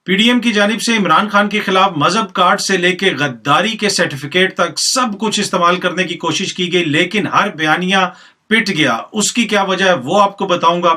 PDM की जानिब से इमरान खान के खिलाफ मजहब कार्ड से लेके गद्दारी के सर्टिफिकेट तक सब कुछ इस्तेमाल करने की कोशिश की गई, लेकिन हर बयानिया पिट गया। उसकी क्या वजह है वो आपको बताऊंगा।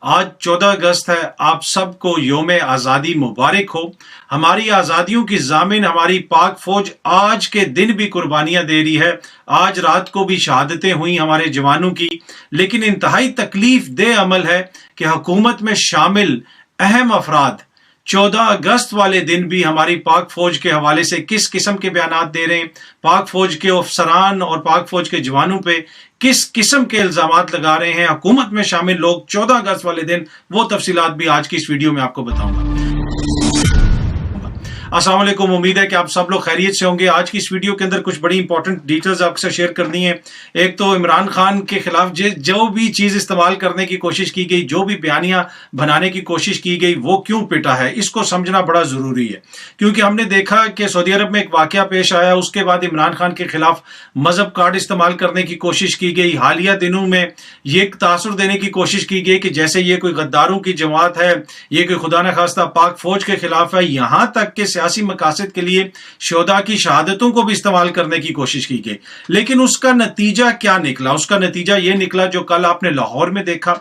आज 14 अगस्त है, आप सबको योम आज़ादी मुबारक हो। हमारी आज़ादियों की जामिन हमारी पाक फौज आज के दिन भी कुर्बानियां दे रही है। आज रात को भी शहादतें हुई हमारे जवानों की, लेकिन इंतहाई तकलीफ दे अमल है कि हुकूमत में शामिल अहम अफराद 14 अगस्त वाले दिन भी हमारी पाक फौज के हवाले से किस किस्म के बयान दे रहे हैं, पाक फौज के अफसरान और पाक फौज के जवानों पे किस किस्म के इल्जामात लगा रहे हैं हुकूमत में शामिल लोग 14 अगस्त वाले दिन, वो तफसीलात भी आज की इस वीडियो में आपको बताऊंगा। अस्सलाम वालेकुम, उम्मीद है कि आप सब लोग खैरियत से होंगे। आज की इस वीडियो के अंदर कुछ बड़ी इंपॉर्टेंट डिटेल्स आपसे शेयर करनी है। एक तो इमरान खान के खिलाफ जो भी चीज इस्तेमाल करने की कोशिश की गई, जो भी बयानियां बनाने की कोशिश की गई, वो क्यों पिटा है, इसको समझना बड़ा जरूरी है। क्योंकि हमने देखा कि सऊदी अरब में एक वाकया पेश आया, उसके बाद इमरान खान के खिलाफ मजहब कार्ड इस्तेमाल करने की कोशिश की गई। हालिया दिनों में ये तासुर देने की कोशिश की गई कि जैसे ये कोई गद्दारों की जमात है, ये कोई खुदा न खास्ता पाक फौज के खिलाफ है। यहां तक कि सियासी मकासद के लिए शोहदा की शहादतों को भी इस्तेमाल करने की कोशिश की गई। लेकिन उसका नतीजा क्या निकला? उसका नतीजा ये निकला जो कल आपने लाहौर में देखा,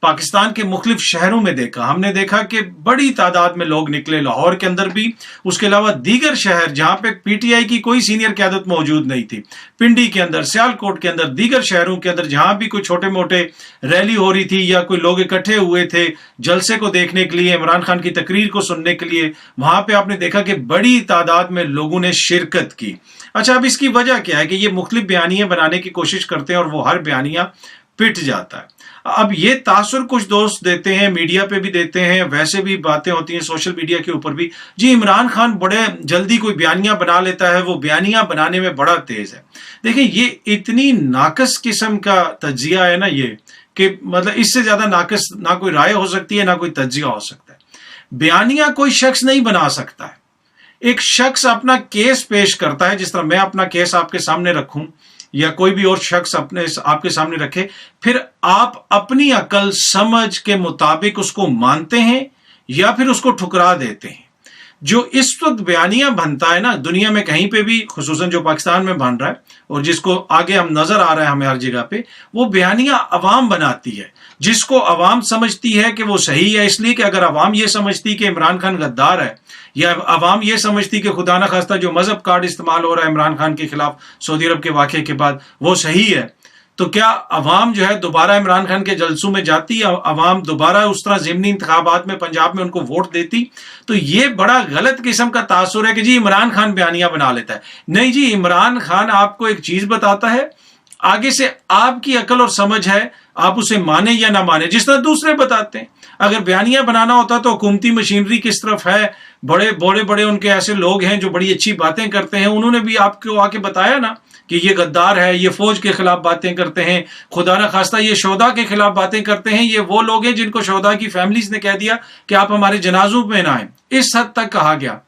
पाकिस्तान के मुख्तलिफ शहरों में देखा। हमने देखा कि बड़ी तादाद में लोग निकले, लाहौर के अंदर भी, उसके अलावा दीगर शहर जहां पे पीटीआई की कोई सीनियर क़यादत मौजूद नहीं थी, पिंडी के अंदर, सियालकोट के अंदर, दीगर शहरों के अंदर जहां भी कोई छोटे मोटे रैली हो रही थी या कोई लोग इकट्ठे हुए थे जलसे को देखने के लिए, इमरान खान की तकरीर को सुनने के लिए, वहां पे आपने देखा कि बड़ी तादाद में लोगों ने शिरकत की। अच्छा, अब इसकी वजह क्या है कि ये मुख्तलिफ बयानियां बनाने की कोशिश करते हैं और वो हर बयानिया पिट जाता है। अब ये तासुर कुछ दोस्त देते हैं, मीडिया पे भी देते हैं, वैसे भी बातें होती हैं सोशल मीडिया के ऊपर भी, जी इमरान खान बड़े जल्दी कोई बयानियां बना लेता है, वो बयानियां बनाने में बड़ा तेज है। देखिए, ये इतनी नाकस किस्म का तज्जिया है ना ये, कि मतलब इससे ज्यादा नाकस ना कोई राय हो सकती है ना कोई तज्जिया हो सकता है। बयानियां कोई शख्स नहीं बना सकता है। एक शख्स अपना केस पेश करता है, जिस तरह मैं अपना केस आपके सामने रखूं या कोई भी और शख्स आपके सामने रखे, फिर आप अपनी अकल समझ के मुताबिक उसको मानते हैं या फिर उसको ठुकरा देते हैं। जो इस वक्त बयानियां बनता है ना दुनिया में कहीं पे भी, खुसूसन जो पाकिस्तान में बन रहा है और जिसको आगे हम नजर आ रहा है हमें हर जगह पे, वो बयानियां अवाम बनाती है, जिसको अवाम समझती है कि वो सही है। इसलिए कि अगर अवाम ये समझती कि इमरान खान गद्दार है, या अवाम ये समझती कि खुदा न खास्ता जो मजहब कार्ड इस्तेमाल हो रहा है इमरान खान के खिलाफ सऊदी अरब के वाक़े के बाद वो सही है, तो क्या अवाम जो है दोबारा इमरान खान के जलसों में जाती, अवाम दोबारा उस तरह ज़िमनी इंतखाबात में पंजाब में उनको वोट देती? तो ये बड़ा गलत किस्म का तासुर है कि जी इमरान खान बयानियां बना लेता है। नहीं जी, इमरान खान आपको एक चीज बताता है, आगे से आपकी अकल और समझ है, आप उसे माने या ना माने, जिस तरह दूसरे बताते हैं। अगर बयानियां बनाना होता तो हुकूमती मशीनरी किस तरफ है, बड़े बड़े उनके ऐसे लोग हैं जो बड़ी अच्छी बातें करते हैं, उन्होंने भी आपको आके बताया ना कि ये गद्दार है, ये फौज के खिलाफ बातें करते हैं, खुदा न खास्ता ये शोहदा के खिलाफ बातें करते हैं। ये वो लोग हैं जिनको शोहदा की फैमिलीज ने कह दिया कि आप हमारे जनाजों में ना आए, इस हद तक कहा गया।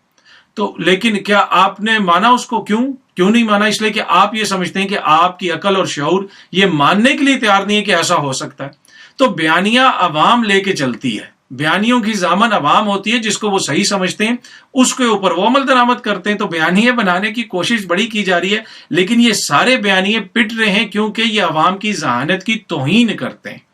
तो लेकिन क्या आपने माना उसको? क्यों नहीं माना? इसलिए कि आप ये समझते हैं कि आपकी अकल और शऊर ये मानने के लिए तैयार नहीं है कि ऐसा हो सकता है। तो बयानियां अवाम लेके चलती है, बयानियों की जामन अवाम होती है, जिसको वो सही समझते हैं उसके ऊपर वो अमल दरामद करते हैं। तो बयानियां बनाने की कोशिश बड़ी की जा रही है, लेकिन ये सारे बयानिए पिट रहे हैं क्योंकि ये अवाम की जहानत की तौहीन करते हैं।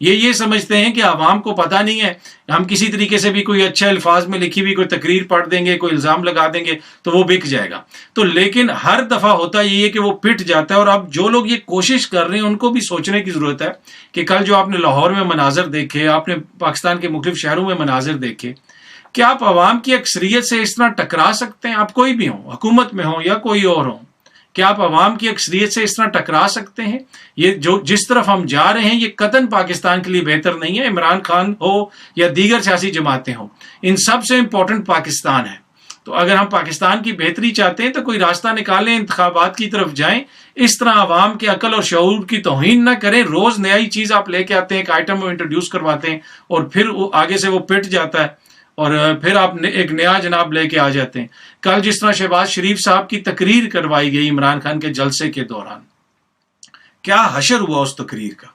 ये समझते हैं कि आवाम को पता नहीं है, हम किसी तरीके से भी कोई अच्छे अल्फाज में लिखी हुई कोई तकरीर पढ़ देंगे, कोई इल्जाम लगा देंगे तो वो बिक जाएगा। तो लेकिन हर दफा होता ये है कि वो पिट जाता है। और अब जो लोग ये कोशिश कर रहे हैं उनको भी सोचने की जरूरत है कि कल जो आपने लाहौर में मनाजर देखे, आपने पाकिस्तान के मुख्तलिफ शहरों में मनाजर देखे, क्या आप अवाम की अक्सरियत से इस तरह टकरा सकते हैं? आप कोई भी हो, हुकूमत में हो या कोई और हो, क्या आप अवाम की अक्सरियत से इस तरह टकरा सकते हैं? ये जो जिस तरफ हम जा रहे हैं ये कतन पाकिस्तान के लिए बेहतर नहीं है। इमरान खान हो या दीगर सियासी जमातें हो, इन सब से इंपॉर्टेंट पाकिस्तान है। तो अगर हम पाकिस्तान की बेहतरी चाहते हैं तो कोई रास्ता निकालें, इंतखाबात की तरफ जाएं, इस तरह अवाम के अकल और शऊर की तौहीन ना करें। रोज नई चीज आप लेके आते हैं, एक आइटम में इंट्रोड्यूस करवाते हैं और फिर वो आगे से वो पिट जाता है और फिर आप एक नया जनाब लेके आ जाते हैं। कल जिस तरह शहबाज शरीफ साहब की तकरीर करवाई गई इमरान खान के जलसे के दौरान, क्या हशर हुआ उस तकरीर का?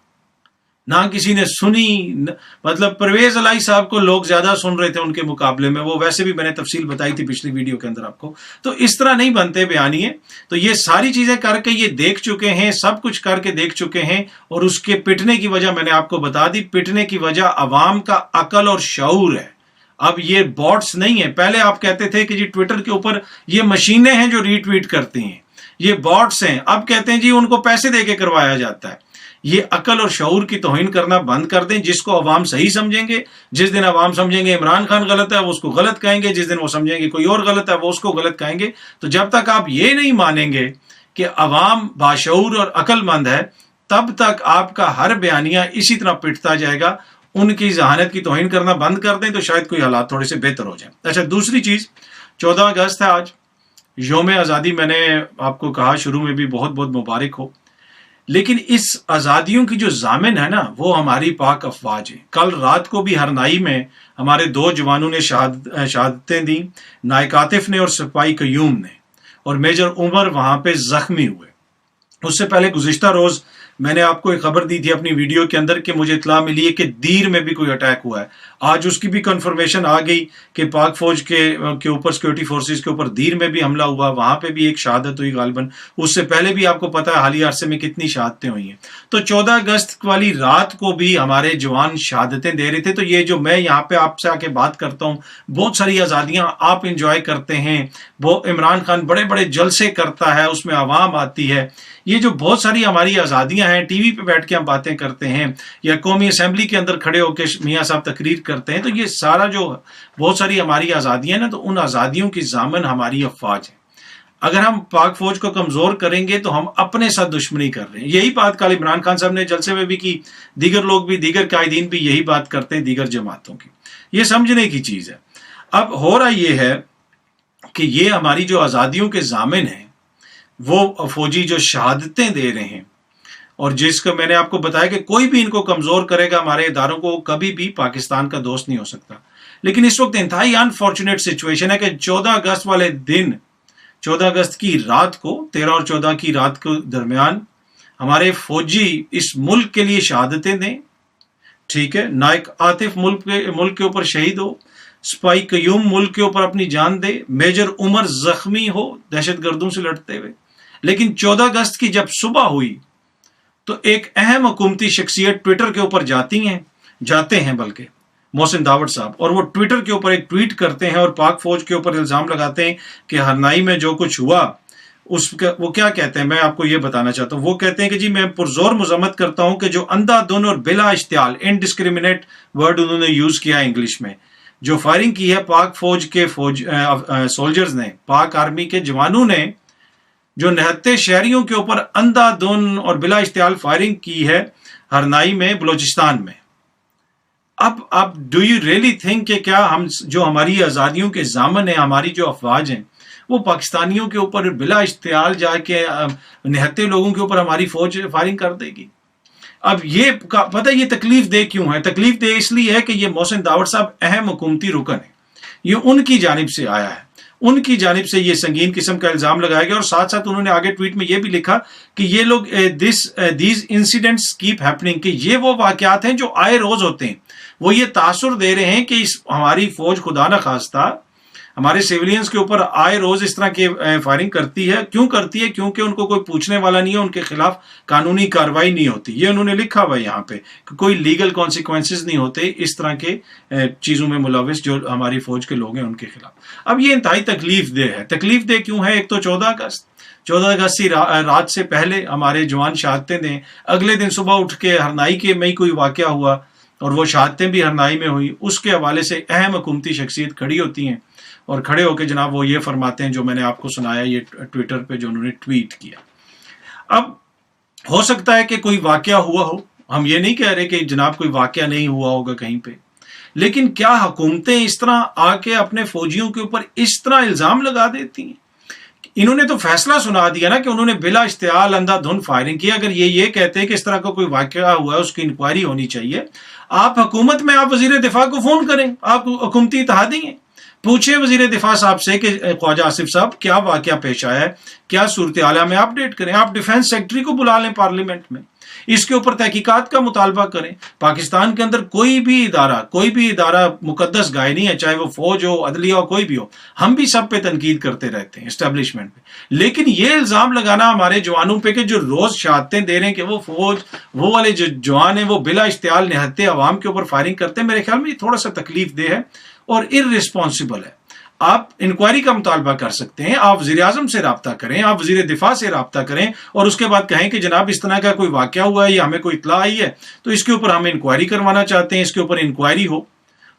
ना किसी ने सुनी, मतलब परवेज इलाही साहब को लोग ज्यादा सुन रहे थे उनके मुकाबले में, वो वैसे भी मैंने तफसील बताई थी पिछली वीडियो के अंदर आपको। तो इस तरह नहीं बनते बयानिए। तो ये सारी चीजें करके ये देख चुके हैं, सब कुछ करके देख चुके हैं, और उसके पिटने की वजह मैंने आपको बता दी। पिटने की वजह अवाम का अकल और शऊर है। अब ये बॉट्स नहीं है। पहले आप कहते थे कि जी ट्विटर के ऊपर ये मशीनें हैं जो रीट्वीट करती हैं, ये बॉट्स हैं। अब कहते हैं जी उनको पैसे देके करवाया जाता है। ये अकल और शऊर की तौहीन करना बंद कर दें। जिसको अवाम सही समझेंगे, जिस दिन अवाम समझेंगे इमरान खान गलत है वो उसको गलत कहेंगे, जिस दिन वो समझेंगे कोई और गलत है वो उसको गलत कहेंगे। तो जब तक आप ये नहीं मानेंगे कि अवाम बाशऊर और अक्लमंद है, तब तक आपका हर बयानिया इसी तरह पिटता जाएगा। उनकी जहानत की तौहीन करना बंद कर दें तो शायद कोई हालात थोड़े से बेहतर हो जाए। अच्छा, दूसरी चीज, 14 अगस्त है आज, यौम आज़ादी। मैंने आपको कहा शुरू में भी बहुत बहुत मुबारक हो। लेकिन इस आज़ादियों की जो जामिन है ना, वो हमारी पाक अफवाज है। कल रात को भी हरनाई में हमारे 2 जवानों ने शहादतें दी, नायक आतिफ ने और सिपाही कयूम ने, और मेजर उमर वहां पे जख्मी हुए। उससे पहले गुज़िश्ता रोज मैंने आपको एक खबर दी थी अपनी वीडियो के अंदर कि मुझे इत्तला मिली है कि दीर में भी कोई अटैक हुआ है। आज उसकी भी कंफर्मेशन आ गई कि पाक फौज के ऊपर, सिक्योरिटी फोर्सेस के ऊपर दीर में भी हमला हुआ, वहां पे भी एक शहादत हुई गालिबन। उससे पहले भी आपको पता है हालिया अरसे में कितनी शहादतें हुई हैं। तो 14 अगस्त वाली रात को भी हमारे जवान शहादतें दे रहे थे। तो ये जो मैं यहाँ पे आपसे आके बात करता हूँ, बहुत सारी आज़ादियाँ आप इंजॉय करते हैं, वो इमरान खान बड़े बड़े जलसे करता है, उसमें आवाम आती है। ये जो बहुत सारी हमारी आज़ादियां हैं, टीवी पे बैठ के हम बातें करते हैं या कौमी असेंबली के अंदर खड़े होकर मियाँ साहब तकरीर करते हैं, तो ये सारा जो बहुत सारी हमारी आज़ादियां ना, तो उन आज़ादियों की जामन हमारी अफवाज है। अगर हम पाक फौज को कमजोर करेंगे तो हम अपने साथ दुश्मनी कर रहे हैं। यही बात कल इमरान खान साहब ने जलसे में भी की, दीगर लोग भी, दीगर कायदीन भी यही बात करते हैं, दीगर जमातों की। ये समझने की चीज है। अब हो रहा ये है कि ये हमारी जो आज़ादियों के जामिन हैं, वो फौजी जो शहादतें दे रहे हैं, और जिसका मैंने आपको बताया कि कोई भी इनको कमजोर करेगा हमारे इदारों को, कभी भी पाकिस्तान का दोस्त नहीं हो सकता। लेकिन इस वक्त इंतहाई अनफॉर्चुनेट सिचुएशन है कि 14 अगस्त वाले दिन, 14 अगस्त की रात को, 13 और 14 की रात के दरमियान हमारे फौजी इस मुल्क के लिए शहादतें दें, ठीक है। नायक आतिफ मुल्क के ऊपर शहीद हो, सिपाही कयूम मुल्क के ऊपर अपनी जान दे, मेजर उमर जख्मी हो दहशतगर्दों से लड़ते हुए। लेकिन 14 अगस्त की जब सुबह हुई तो एक अहम हुकूमती शख्सियत ट्विटर के ऊपर जाते हैं बल्कि मोहसिन दावड़ साहब, और वो ट्विटर के ऊपर एक ट्वीट करते हैं और पाक फौज के ऊपर इल्जाम लगाते हैं कि हरनाई में जो कुछ हुआ उसका, वो क्या कहते हैं मैं आपको ये बताना चाहता हूँ। वो कहते हैं कि जी मैं पुरजोर मजम्मत करता हूँ कि जो अंधाधुन और बिला इश्तियाल, इनडिस्क्रिमिनेट वर्ड उन्होंने यूज किया इंग्लिश में, जो फायरिंग की है पाक फौज के सोल्जर्स ने, पाक आर्मी के जवानों ने, जो निहत्ते शहरियों के ऊपर अंधाधुन और बिला इश्तियाल फायरिंग की है हरनाई में, बलोचिस्तान में। अब डू यू रियली थिंक कि क्या हम जो हमारी आज़ादियों के जामन है, हमारी जो अफवाज हैं, वो पाकिस्तानियों के ऊपर बिला इश्तियाल जाके निहत्ते लोगों के ऊपर हमारी फौज फायरिंग कर देगी? अब ये पता है ये तकलीफ दे क्यों है? तकलीफ दे इसलिए है कि ये मोहसिन दावड़ साहब अहम हुकूमती रुकन है, ये उनकी जानिब से आया है, उनकी जानिब से ये संगीन किस्म का इल्जाम लगाया गया। और साथ साथ उन्होंने आगे ट्वीट में ये भी लिखा कि ये लोग दीज इंसिडेंट्स कीप हैपनिंग, कि ये वो वाकयात हैं जो आए रोज होते हैं। वो ये तासुर दे रहे हैं कि हमारी फौज खुदा न खास्ता हमारे सिविलियंस के ऊपर आए रोज इस तरह की फायरिंग करती है। क्यों करती है? क्योंकि उनको कोई पूछने वाला नहीं है, उनके खिलाफ कानूनी कार्रवाई नहीं होती। ये उन्होंने लिखा हुआ है यहाँ पे कि कोई लीगल कॉन्सिक्वेंसेज नहीं होते इस तरह के चीजों में मुलविस जो हमारी फौज के लोग हैं उनके खिलाफ। अब ये इंतहाई तकलीफ दे है। तकलीफ दे क्यों है? एक तो 14 अगस्त की रात से पहले हमारे जवान शहादतें दें, अगले दिन सुबह उठ के हरनाई के में कोई वाकया हुआ और वो शहादतें भी हरनाई में हुई, उसके हवाले से अहम हुकूमती शख्सियत खड़ी होती हैं और खड़े होकर जनाब वो ये फरमाते हैं जो मैंने आपको सुनाया ये ट्विटर पे जो उन्होंने ट्वीट किया। अब हो सकता है कि कोई वाकया हुआ हो, हम ये नहीं कह रहे कि जनाब कोई वाकया नहीं हुआ होगा कहीं पे, लेकिन क्या हुकूमतें इस तरह आके अपने फौजियों के ऊपर इस तरह इल्जाम लगा देती हैं? इन्होंने तो फैसला सुना दिया ना कि उन्होंने बिला इश्तियाल अंधाधुन फायरिंग की। अगर ये कहते हैं कि इस तरह का कोई वाकया हुआ है उसकी इंक्वायरी होनी चाहिए, आप हुकूमत में आप वजीर दिफा को फोन करें, आप हुकूमती इत्तेहादी हैं, पूछे वजीर दिफा साहब से कि ख्वाजा आसिफ साहब क्या वाकया पेश आया है, क्या सूरत हाल है, हमें अपडेट करें। आप डिफेंस सेक्रेटरी को बुला लें पार्लियामेंट में, इसके ऊपर तहकीकात का मुतालबा करें। पाकिस्तान के अंदर कोई भी इदारा मुकद्दस गाय नहीं है, चाहे वो फौज हो, अदलिया हो, कोई भी हो। हम भी सब पे तनकीद करते रहते हैं एस्टेब्लिशमेंट पे, लेकिन ये इल्जाम लगाना हमारे जवानों पे कि जो रोज शहादतें दे रहे हैं कि वो फौज, वो वाले जो जवान हैं वो बिला इश्तियाल निहत्ते अवाम के ऊपर फायरिंग करते हैं, मेरे ख्याल में ये थोड़ा सा तकलीफ दे है और इररिस्पॉन्सिबल है। आप इंक्वायरी का मुतालबा कर सकते हैं, आप वज़ीर आज़म से राब्ता करें, आप वज़ीर दिफा से राब्ता करें और उसके बाद कहें कि जनाब इस तरह का कोई वाकया हुआ है या हमें कोई इत्तला आई है तो इसके ऊपर हम इंक्वायरी करवाना चाहते हैं, इसके ऊपर इंक्वायरी हो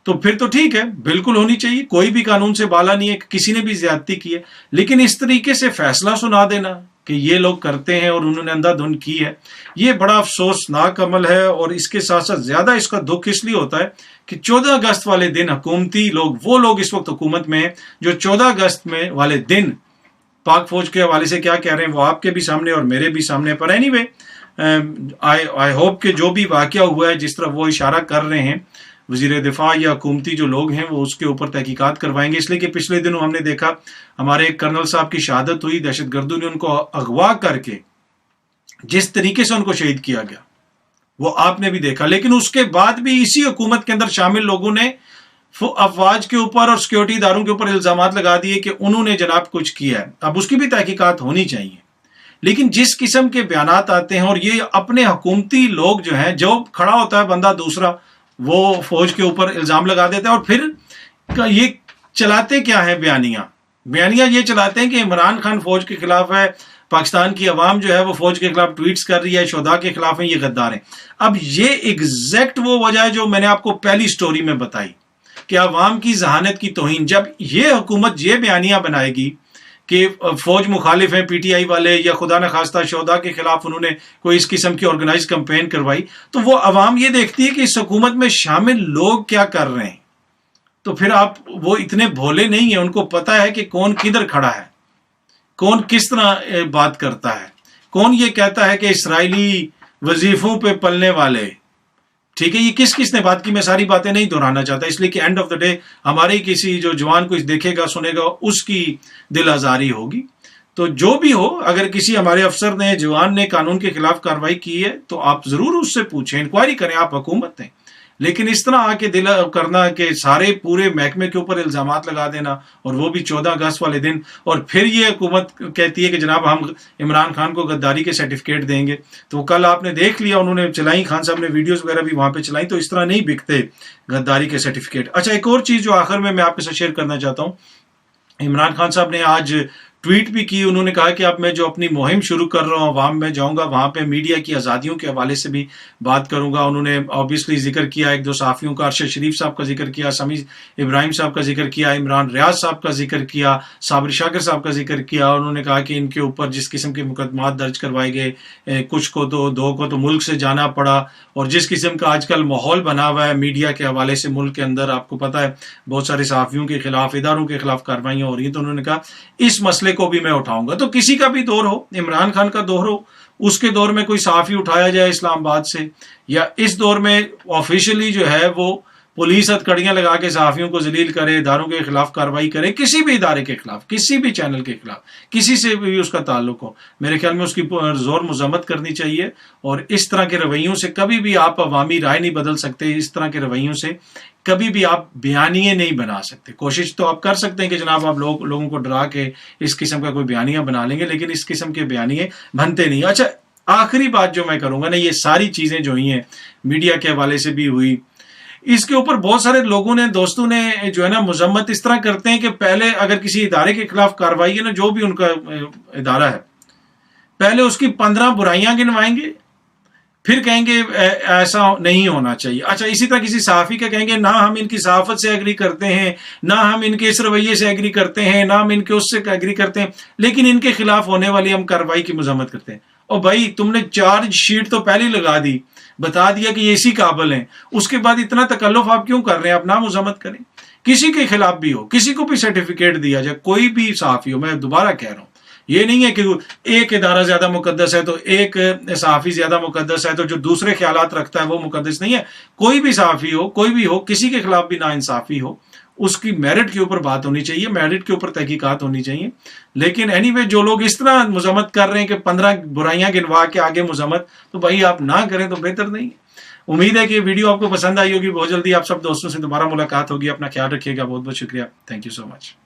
तो फिर तो ठीक है, बिल्कुल होनी चाहिए। कोई भी कानून से बाला नहीं है कि किसी ने भी ज्यादती की है, लेकिन इस तरीके से फैसला सुना देना कि ये लोग करते हैं और उन्होंने अंधाधुंध की है, ये बड़ा अफसोसनाक अमल है। और इसके साथ साथ ज्यादा इसका दुख इसलिए होता है कि 14 अगस्त वाले दिन हुकूमती लोग, वो लोग इस वक्त हुकूमत में हैं जो 14 अगस्त में वाले दिन पाक फौज के हवाले से क्या कह रहे हैं वो आपके भी सामने और मेरे भी सामने। पर एनीवे, आई होप कि जो भी वाकया हुआ है, जिस तरह वो इशारा कर रहे हैं वजीर दिफा या हुकूमती जो लोग हैं, वो उसके ऊपर तहकीकात करवाएंगे। इसलिए कि पिछले दिनों हमने देखा हमारे एक कर्नल साहब की शहादत हुई, दहशतगर्दों ने उनको अगवा करके जिस तरीके से उनको शहीद किया गया वो आपने भी देखा। लेकिन उसके बाद भी इसी हुकूमत के अंदर शामिल लोगों ने अफवाज के ऊपर और सिक्योरिटी इदारों के ऊपर इल्जामात लगा दिए कि उन्होंने जनाब कुछ किया है। अब उसकी भी तहकीकात होनी चाहिए, लेकिन जिस किस्म के बयानात आते हैं और ये अपने हुकूमती लोग जो हैं, जो खड़ा होता है बंदा दूसरा, वो फौज के ऊपर इल्जाम लगा देता है और फिर ये चलाते क्या है, बयानियां ये चलाते हैं कि इमरान खान फौज के खिलाफ है, पाकिस्तान की अवाम जो है वो फौज के खिलाफ ट्वीट्स कर रही है, शोधा के खिलाफ है, ये गद्दार हैं। अब ये एग्जैक्ट वो वजह है जो मैंने आपको पहली स्टोरी में बताई कि अवाम की जहानत की तौहीन। जब ये हुकूमत ये बयानियां बनाएगी कि फौज मुखालिफ है पीटीआई वाले, या खुदा न खास्ता शोधा के खिलाफ उन्होंने कोई इस किस्म की ऑर्गेनाइज कैंपेन करवाई, तो वो अवाम ये देखती है कि इस हुकूमत में शामिल लोग क्या कर रहे हैं। तो फिर वो इतने भोले नहीं है, उनको पता है कि कौन किधर खड़ा है, कौन किस तरह बात करता है, कौन ये कहता है कि इसराइली वजीफों पे पलने वाले। ठीक है, ये किस ने बात की, मैं सारी बातें नहीं दोहराना चाहता, इसलिए कि एंड ऑफ द डे हमारे किसी जो जवान को देखेगा सुनेगा उसकी दिल आजारी होगी। तो जो भी हो, अगर किसी हमारे अफसर ने, जवान ने कानून के खिलाफ कार्रवाई की है तो आप जरूर उससे पूछें, इंक्वायरी करें, आप हुकूमत हैं। लेकिन इस तरह आके दिल करना कि सारे पूरे महकमे के ऊपर इल्जामात लगा देना, और वो भी 14 अगस्त वाले दिन, और फिर ये हुकूमत कहती है कि जनाब हम इमरान खान को गद्दारी के सर्टिफिकेट देंगे। तो कल आपने देख लिया, उन्होंने चलाई, खान साहब ने वीडियोस वगैरह भी वहां पे चलाई। तो इस तरह नहीं बिकते गद्दारी के सर्टिफिकेट। अच्छा, एक और चीज जो आखिर में मैं आपके साथ शेयर करना चाहता हूँ, इमरान खान साहब ने आज ट्वीट भी की। उन्होंने कहा कि अब मैं जो अपनी मुहिम शुरू कर रहा हूँ, अवाम में जाऊंगा, वहां पे मीडिया की आज़ादियों के हवाले से भी बात करूंगा। उन्होंने ऑब्वियसली जिक्र किया एक दो सहाफ़ियों का, अरशद शरीफ साहब का जिक्र किया, समी इब्राहिम साहब का जिक्र किया, इमरान रियाज साहब का जिक्र किया, साबिर शाकिर साहब का जिक्र किया। उन्होंने कहा कि इनके ऊपर जिस किस्म के मुकदमात दर्ज करवाए गए, कुछ को तो, दो को तो मुल्क से जाना पड़ा, और जिस किस्म का आजकल माहौल बना हुआ है मीडिया के हवाले से मुल्क के अंदर, आपको पता है बहुत सारे सहाफ़ियों के खिलाफ, इदारों के खिलाफ कार्रवाइयाँ हो रही हैं। तो उन्होंने कहा इस मसले को भी मैं उठाऊंगा। तो किसी का भी दौर हो, इमरान खान का दौर हो, उसके दौर में कोई सहाफ़ी उठाया जाए इस्लामाबाद से, या इस दौर में ऑफिशियली जो है वो पुलिस हथकड़ियां लगा के सहाफ़ियों को जलील करे, इदारों के खिलाफ कार्रवाई करे, किसी भी इदारे के खिलाफ, किसी भी चैनल के खिलाफ, किसी से भी उसका ताल्लुक हो, मेरे ख्याल में उसकी जोर मजम्मत करनी चाहिए। और इस तरह के रवैयों से कभी भी आप अवामी राय नहीं बदल सकते, इस तरह के रवैयों से कभी भी आप बयानिए नहीं बना सकते। कोशिश तो आप कर सकते हैं कि जनाब आप लोगों को डरा के इस किस्म का कोई बयानिया बना लेंगे, लेकिन इस किस्म के बयानिए बनते नहीं। अच्छा, आखिरी बात जो मैं करूंगा ना, ये सारी चीजें जो हुई हैं मीडिया के हवाले से भी हुई, इसके ऊपर बहुत सारे लोगों ने, दोस्तों ने जो है ना मजम्मत इस तरह करते हैं कि पहले अगर किसी इदारे के खिलाफ कार्रवाई है ना, जो भी उनका इदारा है, पहले उसकी 15 बुराइयां गिनवाएंगे, फिर कहेंगे ऐसा नहीं होना चाहिए। अच्छा, इसी तरह किसी सहाफ़ी का कहेंगे ना हम इनकी सहाफ़त से एग्री करते हैं, ना हम इनके इस रवैये से एग्री करते हैं, ना हम इनके उससे एग्री करते हैं, लेकिन इनके खिलाफ होने वाली हम कार्रवाई की मजम्मत करते हैं। और भाई तुमने चार्ज शीट तो पहले लगा दी, बता दिया कि ये इसी काबिल हैं, उसके बाद इतना तकल्लुफ आप क्यों कर रहे हैं? आप ना मजम्मत करें, किसी के खिलाफ भी हो, किसी को भी सर्टिफिकेट दिया जाए, कोई भी सहाफ़ी हो। मैं दोबारा कह रहा हूं, ये नहीं है कि एक इदारा ज्यादा मुकद्दस है तो एक सहाफ़ी ज्यादा मुकद्दस है, तो जो दूसरे ख्यालात रखता है वो मुकद्दस नहीं है। कोई भी सहाफ़ी हो, कोई भी हो, किसी के खिलाफ भी ना इंसाफी हो, اس کی میرٹ کے اوپر بات ہونی چاہیے، میرٹ کے اوپر تحقیقات ہونی چاہیے. لیکن اینی وے جو لوگ اس طرح مذمت کر رہے ہیں کہ 15 برائیاں گنوا کے آگے مذمت، تو بھائی آپ نہ کریں تو بہتر نہیں. امید ہے کہ یہ ویڈیو آپ کو پسند آئی ہوگی. بہت جلدی آپ سب دوستوں سے دوبارہ ملاقات ہوگی. اپنا خیال رکھیے گا. بہت بہت شکریہ. Thank you so much.